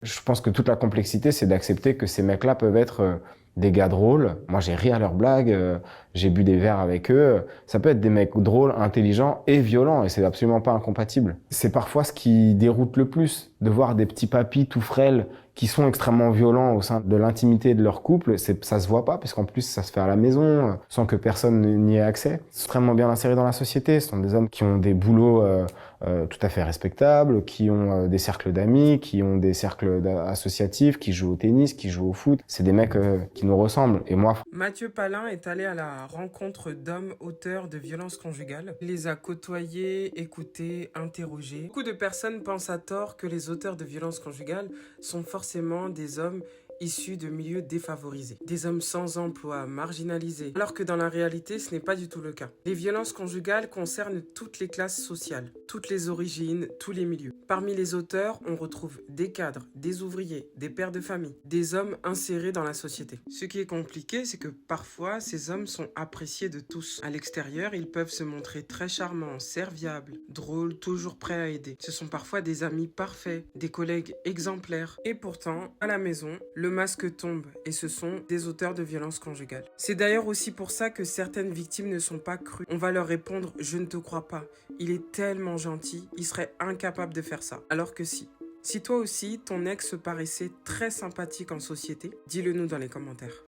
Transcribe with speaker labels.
Speaker 1: Je pense que toute la complexité, c'est d'accepter que ces mecs-là peuvent être des gars drôles. Moi, j'ai ri à leurs blagues, j'ai bu des verres avec eux. Ça peut être des mecs drôles, intelligents et violents, et c'est absolument pas incompatible. C'est parfois ce qui déroute le plus, de voir des petits papis tout frêles qui sont extrêmement violents au sein de l'intimité de leur couple. Ça se voit pas, parce qu'en plus, ça se fait à la maison, sans que personne n'y ait accès. Extrêmement bien insérés dans la société. Ce sont des hommes qui ont des boulots tout à fait respectables, qui ont des cercles d'amis, qui ont des cercles associatifs, qui jouent au tennis, qui jouent au foot. C'est des mecs qui nous ressemblent. Et moi,
Speaker 2: Mathieu Palin est allé à la rencontre d'hommes auteurs de violences conjugales. Il les a côtoyés, écoutés, interrogés. Beaucoup de personnes pensent à tort que les auteurs de violences conjugales sont forcément des hommes issus de milieux défavorisés, des hommes sans emploi, marginalisés, alors que dans la réalité, ce n'est pas du tout le cas. Les violences conjugales concernent toutes les classes sociales, toutes les origines, tous les milieux. Parmi les auteurs, on retrouve des cadres, des ouvriers, des pères de famille, des hommes insérés dans la société. Ce qui est compliqué, c'est que parfois, ces hommes sont appréciés de tous. À l'extérieur, ils peuvent se montrer très charmants, serviables, drôles, toujours prêts à aider. Ce sont parfois des amis parfaits, des collègues exemplaires. Et pourtant, à la maison, le masque tombe et ce sont des auteurs de violences conjugales. C'est d'ailleurs aussi pour ça que certaines victimes ne sont pas crues. On va leur répondre « Je ne te crois pas, il est tellement gentil, il serait incapable de faire ça. » Alors que si. Si toi aussi, ton ex paraissait très sympathique en société, dis-le nous dans les commentaires.